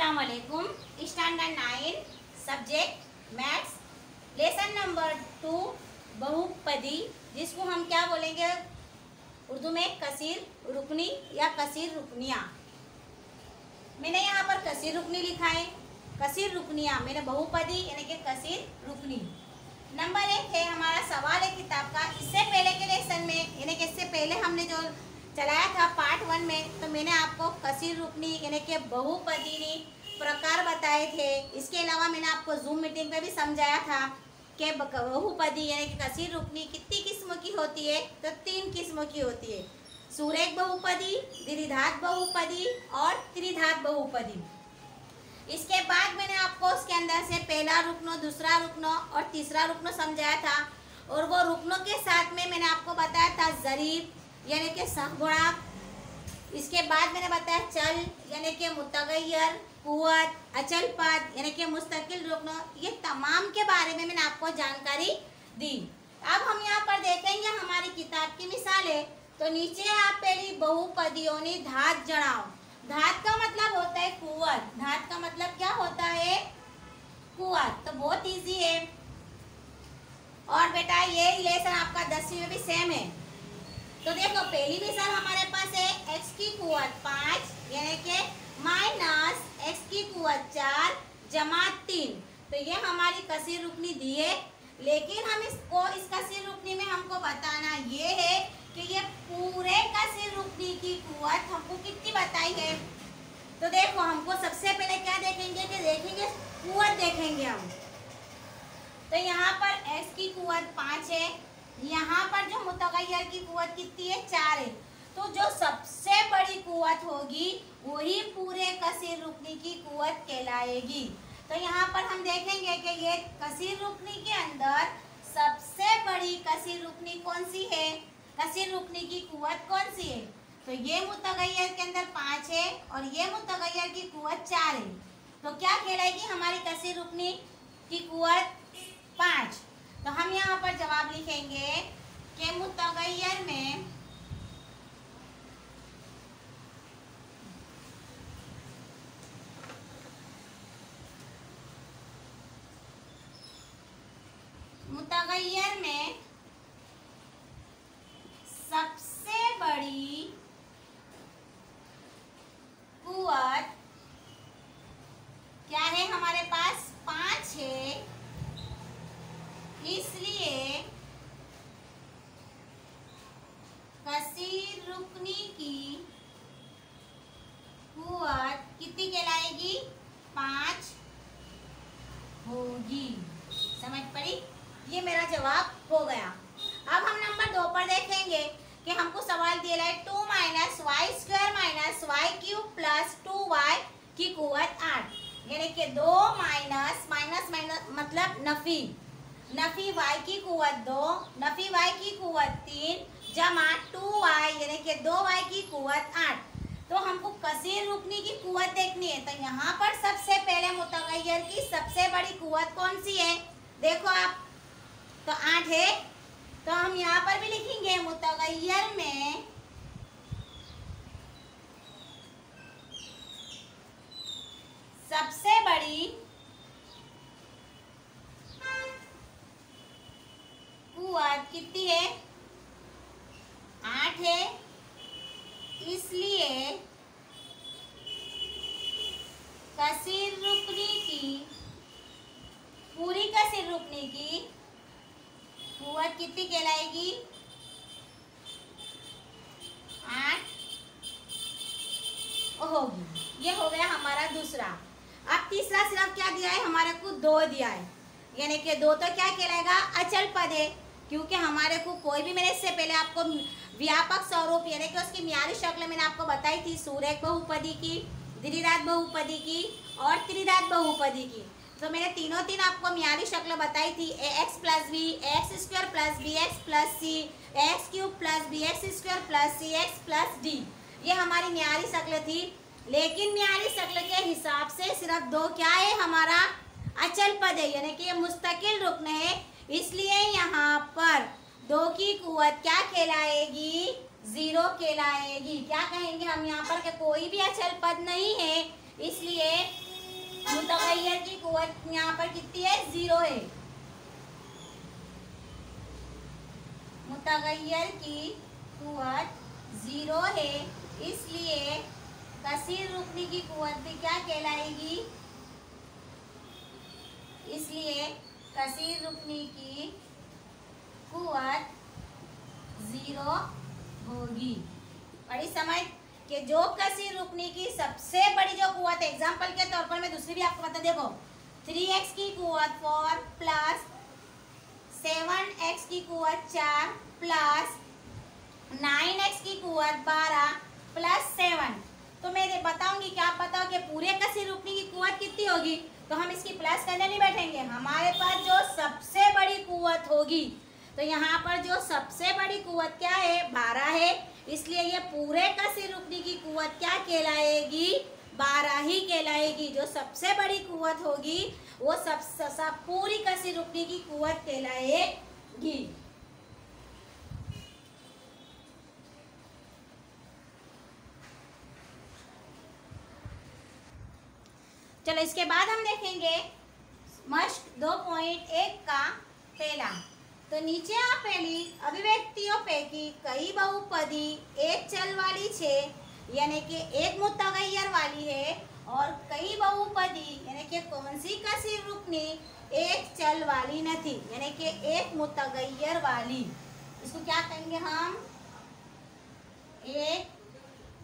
अस्सलामुअलैकुम। Standard 9 subject maths lesson number 2 बहुपदी, जिसको हम क्या बोलेंगे उर्दू में कसीर रुकनी या कसीर रुकनिया। मैंने यहाँ पर कसीर रुकनी लिखा है, कसीर रुकनिया मैंने बहुपदी यानी कि कसीर रुकनी। नंबर 1 है हमारा सवाल है किताब का। इससे पहले के लेसन में यानी कि इससे पहले हमने जो चलाया था पार्ट 1 में, तो मैंने आपको कसीर रुकनी यानी कि बहुपदी प्रकार बताए थे। इसके अलावा मैंने आपको जूम मीटिंग पे भी समझाया था कि बहुपदी यानी कि कसीर रुकनी कितनी किस्म की होती है, तो 3 किस्मों की होती है। सुरेख बहुपदी, द्विघात बहुपदी और त्रिघात बहुपदी। इसके बाद मैंने आपको उसके अंदर से पहला रुकनो, दूसरा रुकनो और तीसरा रुकनो समझाया था, और वो रुकनों के साथ में मैंने आपको बताया था ज़रीब यानी कि सहगुणक। इसके बाद मैंने बताया चल यानी कि मुतगय्यर, कुव्वत, अचल पद यानी कि मुस्तकिल रुकन। ये तमाम के बारे में मैंने आपको जानकारी दी। अब हम यहाँ पर देखेंगे हमारी किताब की मिसालें। तो नीचे आप पहली बहुपदियों ने धात जड़ाओ। धात का मतलब होता है कुव्वत। धात का मतलब क्या होता है? कुव्वत। तो बहुत इजी है। और बेटा ये रिलेशन आपका 10वीं में भी सेम है। तो देखो पहली मिसाल हमारे पास है x की कुव्वत 5 यानी कि माइनस x की कुव्वत 4 जमा 3। तो ये हमारी कसीर रुकनी दी है, लेकिन हम इसको इस कसीर रुकनी में हमको बताना ये है कि ये पूरे कसीर रुकनी की कुव्वत हमको कितनी बताई है। तो देखो हमको सबसे पहले क्या देखेंगे कि देखेंगे कुव्वत देखेंगे हम। तो यहाँ पर x की कुव्वत 5 है, यहाँ पर जो मुतगय्यर की कुव्वत कितनी है 4 है। तो जो सबसे बड़ी कुव्वत होगी वही पूरे कसीर रुकनी की कुव्वत कहलाएगी। तो यहाँ पर हम देखेंगे कि ये कसीर रुकनी के अंदर सबसे बड़ी कसीर रुकनी कौन सी है, कसीर रुकनी की कुव्वत कौन सी है? तो ये मुतगय्यर के अंदर 5 है और ये मुतगय्यर की कुव्वत 4 है। तो क्या कहलाएगी हमारी कसीर रुकनी की कुव्वत? 5। तो हम यहाँ पर जवाब लिखेंगे कि मुतगय्यर में सबसे बड़ी कुव्वत क्या है हमारे पास? 5 है। इसलिए कसीर रुकनी की कुव्वत कितनी कहलाएगी? 5 होगी। समझ पड़ी? ये मेरा जवाब हो गया। अब हम नंबर 2 पर देखेंगे कि हमको सवाल दिया है 2 minus Y square minus Y cube plus 2y की कुव्वत 8 यानी कि 2 माइनस माइनस माइनस मतलब नफी, नफी y की कुव्वत 2 नफी y की कुव्वत 3 जमा 2y यानी कि 2y की कुव्वत 8। तो हमको कसीर रुकनी की कुव्वत देखनी है। तो यहाँ पर सबसे पहले मुतगय्यर की सबसे बड़ी कुव्वत कौन सी है? देखो आप, तो 8 है। तो हम यहाँ पर भी लिखेंगे मुतगय्यर में सबसे बड़ी कुव्वत कितनी है? 8 है। इसलिए कसीर रुकनी की पूरी कसीर रुकनी की कुव्वत कितनी कहलाएगी? 8 होगी। ये हो गया हमारा दूसरा। अब तीसरा सिर्फ क्या दिया है हमारे को? 2 दिया है, यानी कि 2 तो क्या कहलाएगा? अचल पद है, क्योंकि हमारे को कोई भी, मैंने इससे पहले आपको व्यापक स्वरूप यानी कि उसकी म्यारी शक्ल मैंने आपको बताई थी, सुरेख बहुपदी की, द्विघात बहुपदी की और त्रिघात बहुपदी की। तो मैंने तीन आपको म्यारी शक्ल बताई थी, ax plus b x square plus b x plus c x cube plus b x square plus c x plus d. ये हमारी म्यारी शक्ल थी, लेकिन म्यारी शक्ल के हिसाब से सिर्फ 2 क्या है हमारा? अचल पद है, यानी कि ये मुस्तकिल रुकन है। इसलिए यहाँ पर 2 की कुव्वत क्या कहलाएगी? 0 कहलाएगी। क्या कहेंगे हम यहाँ पर कि कोई भी अचल पद नहीं है, इसलिए मुतगय्यर की कुव्वत यहाँ पर कितनी है, 0 है। मुतगय्यर की कुव्वत 0 है, इसलिए कसीर रुकनी की कुव्वत भी क्या कहलाएगी, इसलिए कसीर रुकनी की कुव्वत 0 होगी। बड़ी समझ कि जो कसीर रुकनी की सबसे बड़ी जो कुव्वत, एग्जाम्पल के तौर पर मैं दूसरी भी आपको बता, देखो 3x की कुव्वत 4 प्लस 7x की कुव्वत 4 प्लस 9x की कुव्वत 12 प्लस 7। तो मैं बताऊंगी कि आप बताओ कि पूरे कसीर रुकनी की कुव्वत कितनी होगी। तो हम इसकी प्लस करने नहीं बैठेंगे, हमारे पास जो सबसे बड़ी कुव्वत होगी, तो यहाँ पर जो सबसे बड़ी कुव्वत क्या है, 12 है, इसलिए ये पूरे कसीर रुकनी की कुव्वत क्या कहलाएगी, 12 ही कहलाएगी। जो सबसे बड़ी कुव्वत होगी वो सब पूरी कसीर रुकनी की कुव्वत कहलाएगी। चलो इसके बाद हम देखेंगे मश्क 2.1 का पहला। तो नीचे આપેલી અભિવ્યક્તિઓ પૈકી કઈ બહુપદી एक चल वाली છે, यानी कि एक मुतगय्यर वाली है, और कई बहुपदी यानी कि कौन सी कसीर रुकनी एक चल वाली नहीं, यानी कि एक मुतगय्यर वाली। इसको क्या कहेंगे हम, एक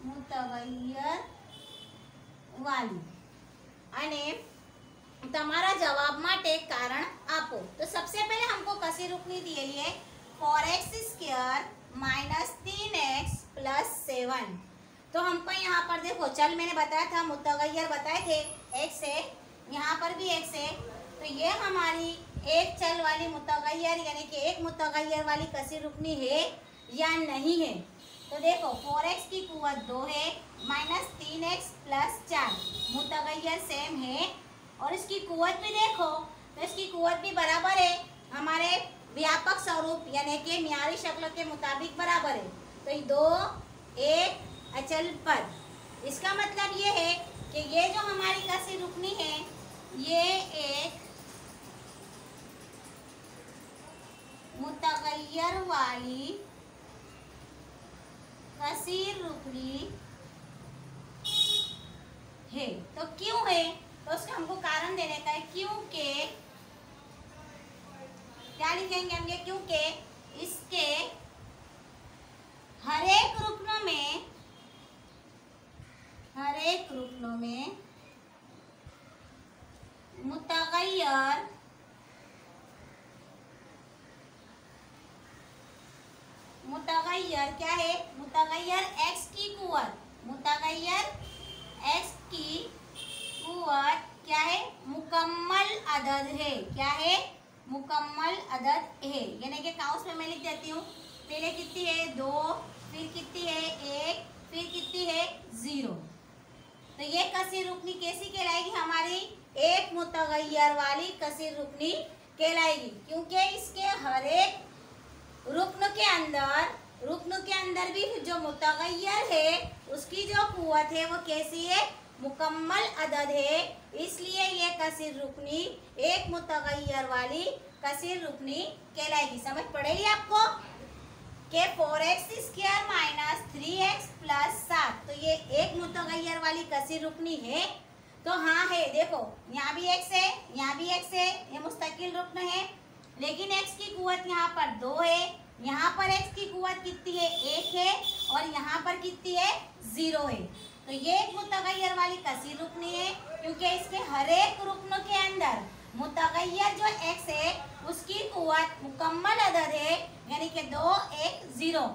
मुतगय्यर वाली। અને તમારા જવાબ માટે કારણ આપો। तो सबसे पहले हमको कसीर रुकनी दिए है 4x² माइनस 3x प्लस 7। तो हमको यहाँ पर देखो चल मैंने बताया था, मुतगय्यर बताए थे x है, यहाँ पर भी x है, तो ये हमारी एक चल वाली मुतगय्यर यानी कि एक मुतगय्यर वाली कसीर रुकनी है या नहीं है। तो देखो 4x की कुव्वत 2 है माइनस 3x प्लस 4, मुतगय्यर सेम है, और इसकी कुव्वत भी देखो तो इसकी कुव्वत भी बराबर है, हमारे व्यापक स्वरूप यानी कि म्यारी शक्ल के मुताबिक बराबर है। तो ये 2 एक अचल पद, इसका मतलब ये है कि ये जो हमारी कसीर रुकनी है ये एक मुतगय्यर वाली कसीर रुकनी है। तो क्यों है, तो उसका हमको कारण देने का है, क्योंकि क्या लिखेंगे हम ये, क्योंकि इसके हर एक रुकनों में मुतगय्यर क्या है, मुतगय्यर x की कुव्वत, मुतगय्यर x की कुव्वत क्या है, मुकम्मल अदद है। क्या है, मुकम्मल अदद है, यानी कि काउंस में मैं लिख देती हूँ, पहले कितनी है 2, फिर कितनी है 1, फिर कितनी है 0। तो ये कसीर रुकनी कैसी कहलाएगी, हमारी एक मुतगय्यर वाली कसीर रुकनी कहलाएगी, क्योंकि इसके हर एक रुकन के अंदर भी जो मुतगय्यर है उसकी जो कुव्वत है वो कैसी है, मुकम्मल अदद है, इसलिए ये कसीर रुकनी एक मुतगय्यर वाली कसीर रुकनी कहलाएगी। समझ पड़ेगी आपको कि 4x² माइनस 3x प्लस 7, तो ये एक मुतगय्यर वाली कसीर रुकनी है। तो हाँ है, देखो यहाँ भी x है, यहाँ भी x है, ये मुस्तकिल रुकन है, लेकिन x की कुव्वत यहाँ पर 2 है, यहाँ पर x की कुव्वत कितनी है 1 है, और यहाँ पर कितनी है 0 है। तो ये एक मुतगय्यर वाली कसीर रुकनी है, क्योंकि इसके हर एक रुकन के अंदर मुतगय्यर जो x है उसकी कुव्वत मुकम्मल अदद है, यानी कि 2 1 0।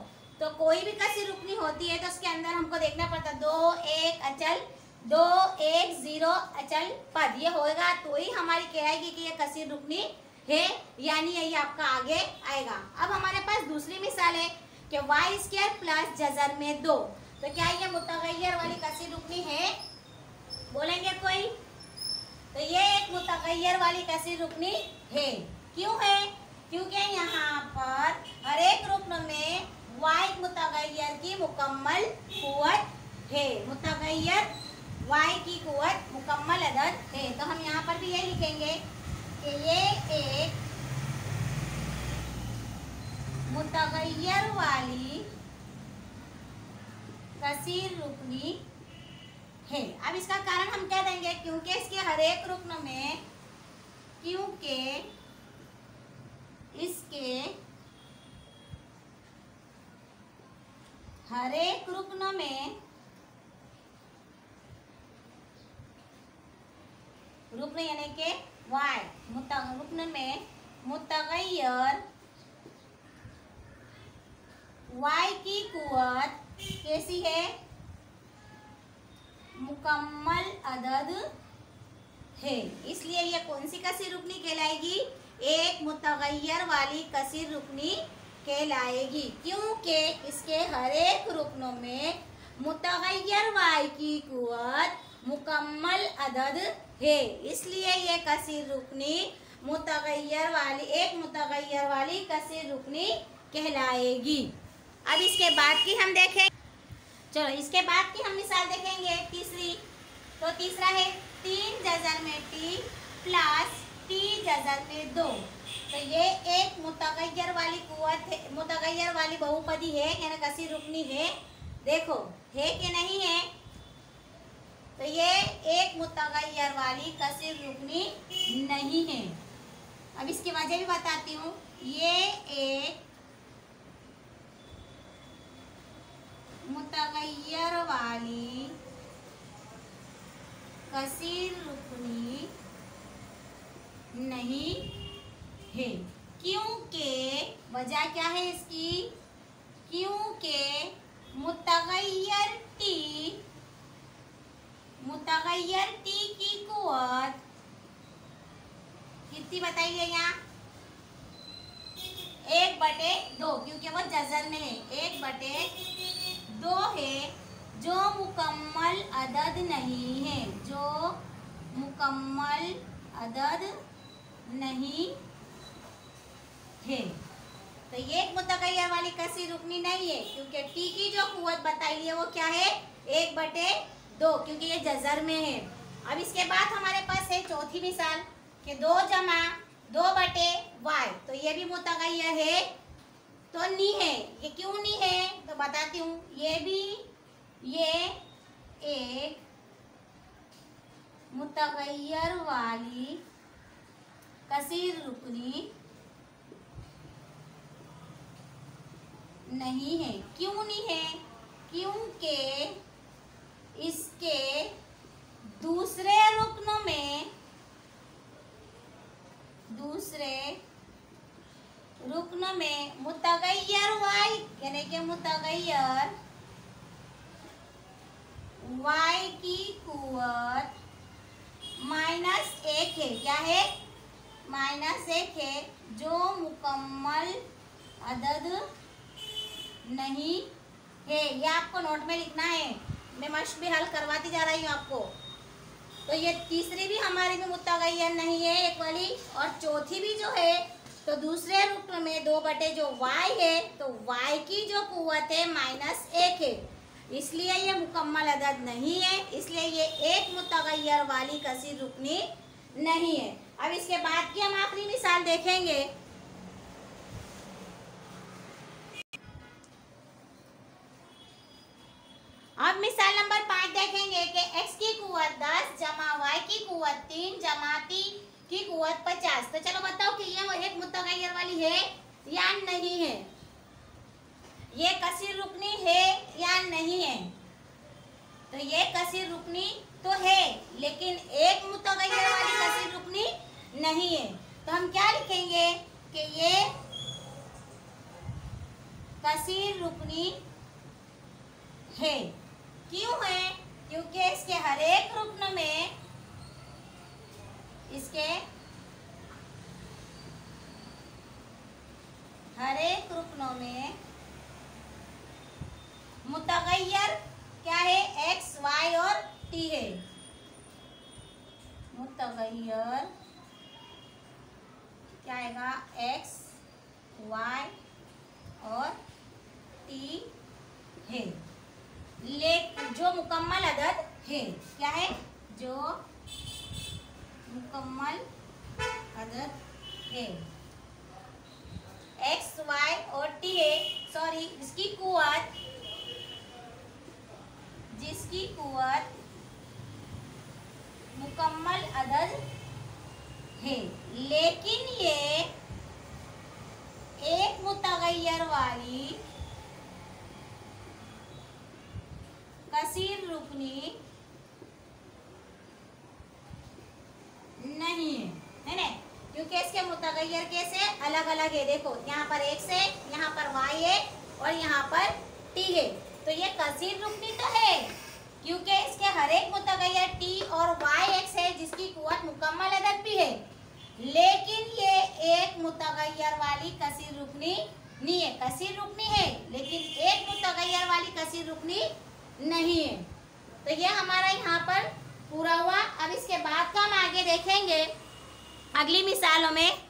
तो कोई भी कसीर रुकनी होती है तो उसके अंदर हमको देखना पड़ता 2 1 अचल, 2 1 0 अचल पद, ये होगा तो ही हमारी कहलाएगी कि ये कसीर रुकनी है, यानी यही आपका आगे आएगा। अब हमारे पास दूसरी मिसाल है कि y² प्लस जज़र में 2, तो क्या ये मुतगय्यर वाली कसीर रुकनी है, बोलेंगे कोई, तो ये एक मुतगय्यर वाली कसीर रुकनी है। क्यों है, क्योंकि यहाँ पर हर एक रुकन में y मुतगय्यर की मुकम्मल कुव्वत है, मुतगय्यर y की कुव्वत मुकम्मल अदद है। तो हम यहाँ पर भी ये लिखेंगे कि ये एक मुतगय्यर वाली कसीर रुकनी है। अब इसका कारण हम क्या देंगे, क्योंकि इसके हर एक रुकन में, क्योंकि इसके हर एक रुकन में, रुकन यानी के y, रुकन में मुतगय्यर y की कुव्वत कैसी है, मुकम्मल अदद है। इसलिए ये कौन सी कसीर रुकनी कहलाएगी, एक मुतगय्यर वाली कसीर रुकनी कहलाएगी, क्योंकि इसके हर एक रुकनों में मुतगय्यर y की कुव्वत मुकम्मल अदद है। इसलिए ये कसीर रुकनी मुतगय्यर वाली, एक मुतगय्यर वाली कसीर रुकनी कहलाएगी। अब इसके बाद की हम देखें, चलो इसके बाद की हम मिसाल देखेंगे तीसरी। तो तीसरा है 3 जज़र में t प्लस t जज़र में 2। तो ये एक मुतगय्यर वाली कुव्वत है, मुतगय्यर वाली बहुपदी है, यानी कसीर रुकनी है। देखो है कि नहीं है, तो ये एक मुतगय्यर वाली कसीर रुकनी नहीं है। अब इसकी वजह भी बताती हूँ। ये एक मुतगय्यर वाली कसीर रुकनी नहीं है, क्योंकि वजह क्या है इसकी, क्योंकि मुतगय्यर टी की कुव्वत कितनी बताइए यहाँ, 1/2, क्योंकि वो जज़र में है, 1/2 है, जो मुकम्मल अदद नहीं है, जो मुकम्मल अदद नहीं है। तो ये एक मुतगय्यर वाली कसीर रुकनी नहीं है, क्योंकि टी की जो कुव्वत बताई है वो क्या है, 1/2, क्योंकि ये जज़र में है। अब इसके बाद हमारे पास है चौथी मिसाल कि 2 जमा 2/y। तो ये भी मुतगय्यर है, तो नहीं है। ये क्यों नहीं है तो बताती हूँ। ये एक मुतगय्यर वाली कसीर रुकनी नहीं है। क्यों नहीं है, क्योंकि इसके दूसरे रुकनों में, मुतगय्यर y यानी कि मुतगय्यर y की कुव्वत -1 है। क्या है, -1 है, जो मुकम्मल अदद नहीं है। ये आपको नोट में लिखना है, मैं मश्क भी हल करवाती जा रही हूँ आपको। तो ये तीसरी भी हमारी में मुतगय्यर नहीं है एक वाली, और चौथी भी जो है, तो दूसरे रुकन में 2/, जो y है, तो y की जो कुव्वत है -1 है, इसलिए ये मुकम्मल अदद नहीं है। इसलिए ये एक मुतगय्यर वाली कसीर रुकनी नहीं है। अब इसके बाद की हम आखिरी मिसाल देखेंगे। अब मिसाल नंबर 5 देखेंगे कि x की कुव्वत 10 जमा y की कुव्वत 3 जमा t की कुव्वत 50। तो चलो बताओ कि ये एक मुतगय्यर वाली है या नहीं है, ये कसीर रुकनी है या नहीं है। तो ये कसीर रुकनी तो है, लेकिन एक मुतगय्यर वाली कसीर रुकनी नहीं है। तो हम क्या लिखेंगे कि ये कसीर रुकनी है। क्यों है, क्योंकि इसके हर एक रुकन में, इसके हर एक रुकनों में मुतगय्यर क्या है, x, y और t है। मुतगय्यर क्या आएगा, x, y और t है, लेकिन जो मुकम्मल अदद है। क्या है? जो मुकम्मल अदद है। एक्स वाई और टी है, सॉरी, जिसकी कुव्वत मुकम्मल अदद है, लेकिन ये एक मुतगय्यर वाली कसीर रुकनी नहीं है ना, क्योंकि इसके मुतगय्यर कैसे अलग अलग है। देखो यहाँ पर एक्स है, यहाँ पर वाई है और यहाँ पर टी है, तो ये कसीर रुकनी तो है क्योंकि इसके हर एक मुतगय्यर टी और वाई एक्स है जिसकी कुव्वत मुकम्मल अदद भी है, लेकिन ये एक मुतगय्यर वाली कसीर रुकनी नहीं है। कसीर रुकनी है लेकिन एक मुतगय्यर वाली कसीर रुकनी नहीं है। तो ये हमारा यहाँ पर पूरा हुआ। अब इसके बाद का हम आगे देखेंगे अगली मिसालों में।